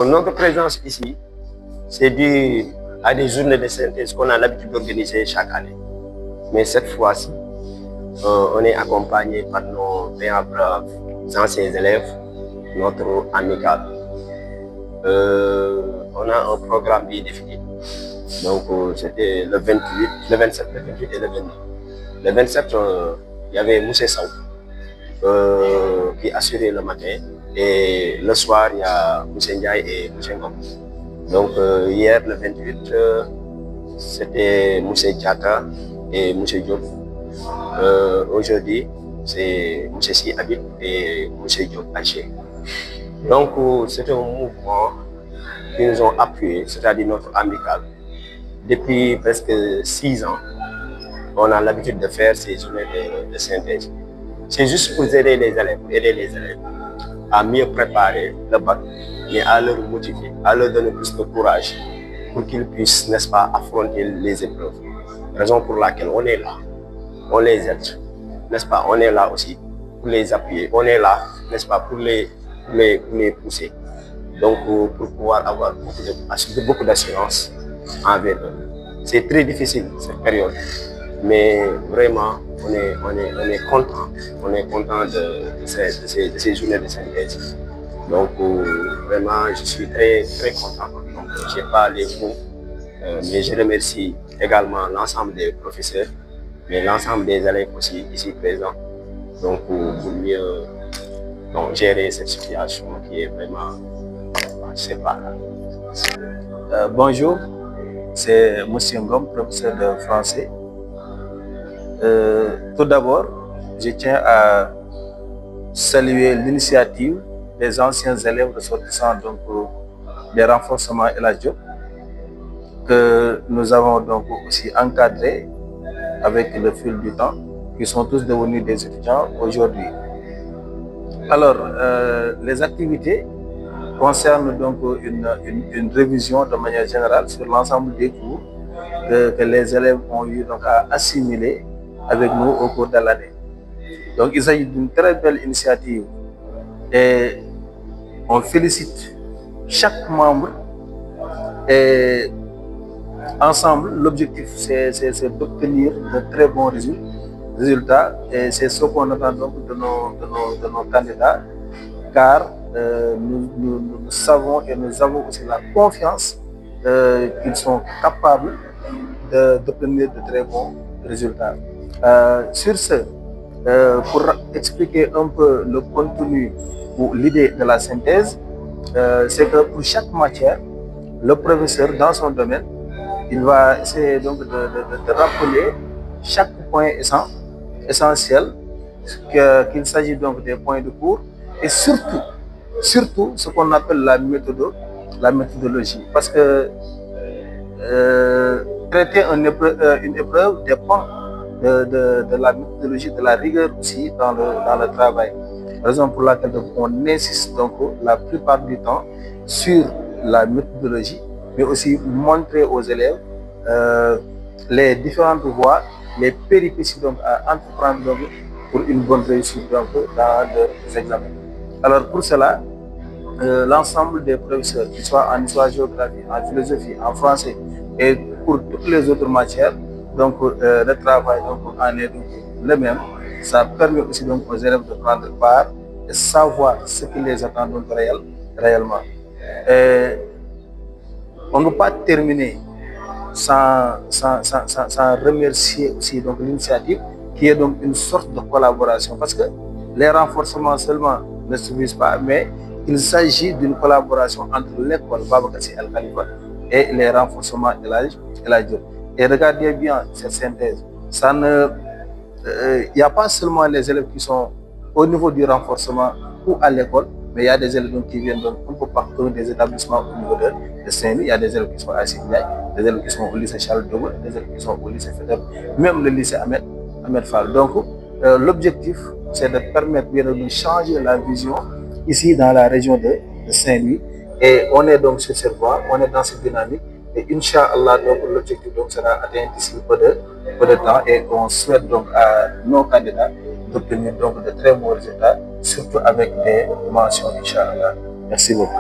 Notre présence ici, c'est dû à des journées de synthèse qu'on a l'habitude d'organiser chaque année. Mais cette fois-ci, on est accompagné par nos bien braves anciens élèves, notre amicale. On a un programme bien défini. Donc, c'était le 28, le 27, le 28 et le 29. Le 27, il y avait Moussé Saou qui assurait le matin. Et le soir, il y a Moussé Ndiaye et Moussé Ngom. Donc, hier, le 28, c'était Moussé Diaka et Moussé Diop. Aujourd'hui, c'est Moussé Si Habib et Moussé Diop Haché. Donc, c'est un mouvement qui nous ont appuyés, c'est-à-dire notre amicale. Depuis presque 6 ans, on a l'habitude de faire ces journées de synthèse. C'est juste pour aider les élèves à mieux préparer le bac, mais à leur motiver, à leur donner plus de courage pour qu'ils puissent, n'est-ce pas, affronter les épreuves. Raison pour laquelle on est là, on les aide, n'est-ce pas, on est là aussi pour les appuyer, on est là, n'est-ce pas, pour les pousser. Donc, pour pouvoir avoir beaucoup d'assurance envers eux. C'est très difficile cette période, mais vraiment, on est content de ces journées de synthèse. Donc, vraiment, je suis très, très content. Donc, je n'ai pas les mots, mais je remercie également l'ensemble des professeurs, mais l'ensemble des élèves aussi ici présents, donc, pour mieux gérer cette situation qui est vraiment, je sais pas. Bonjour, c'est Monsieur Ngom, professeur de français. Tout d'abord, je tiens à saluer l'initiative des anciens élèves ressortissants donc, des renforcements El Hadj Diop que nous avons donc aussi encadrés avec le fil du temps, qui sont tous devenus des étudiants aujourd'hui. Alors, les activités concernent donc une révision de manière générale sur l'ensemble des cours que les élèves ont eu donc à assimiler avec nous au cours de l'année. Donc, il s'agit d'une très belle initiative et on félicite chaque membre et ensemble, l'objectif c'est d'obtenir de très bons résultats et c'est ce qu'on attend donc de nos candidats car nous savons et nous avons aussi la confiance qu'ils sont capables d'obtenir de très bons résultats. Sur ce, pour expliquer un peu le contenu ou l'idée de la synthèse, c'est que pour chaque matière, le professeur dans son domaine, il va essayer donc de rappeler chaque point essentiel, qu'il s'agit donc des points de cours et surtout ce qu'on appelle la méthodologie. Parce que traiter une épreuve dépend de la méthodologie, de la rigueur aussi dans le travail. Raison pour laquelle on insiste donc la plupart du temps sur la méthodologie, mais aussi montrer aux élèves les différentes voies, les péripéties donc, à entreprendre donc, pour une bonne réussite donc, dans les examens. Alors pour cela, l'ensemble des professeurs, qu'ils soient en histoire, géographie, en philosophie, en français et pour toutes les autres matières, donc le travail donc, en est donc, le même. Ça permet aussi donc, aux élèves de prendre part et savoir ce qui les attend donc, réellement. Et on ne peut pas terminer sans remercier aussi donc l'initiative qui est donc une sorte de collaboration parce que les renforcements seulement ne suffisent pas, mais il s'agit d'une collaboration entre l'école Babacar Sy Al Khalifa et les renforcements El Hadj Diop. Et regardez bien cette synthèse. Il n'y a pas seulement les élèves qui sont au niveau du renforcement ou à l'école, mais il y a des élèves qui viennent donc un peu partout des établissements au niveau de Saint-Louis. Il y a des élèves qui sont à Signac, des élèves qui sont au lycée Charles de Gaulle, des élèves qui sont au lycée Faidherbe, même le lycée Ahmed Fall. Donc, l'objectif, c'est de permettre bien de changer la vision ici dans la région de Saint-Louis. Et on est donc sur cette voie, on est dans cette dynamique. Et Inch'Allah, donc l'objectif donc sera atteint d'ici peu de temps. Et on souhaite donc à nos candidats d'obtenir donc de très bons résultats, surtout avec des mentions, Inch'Allah. Merci beaucoup.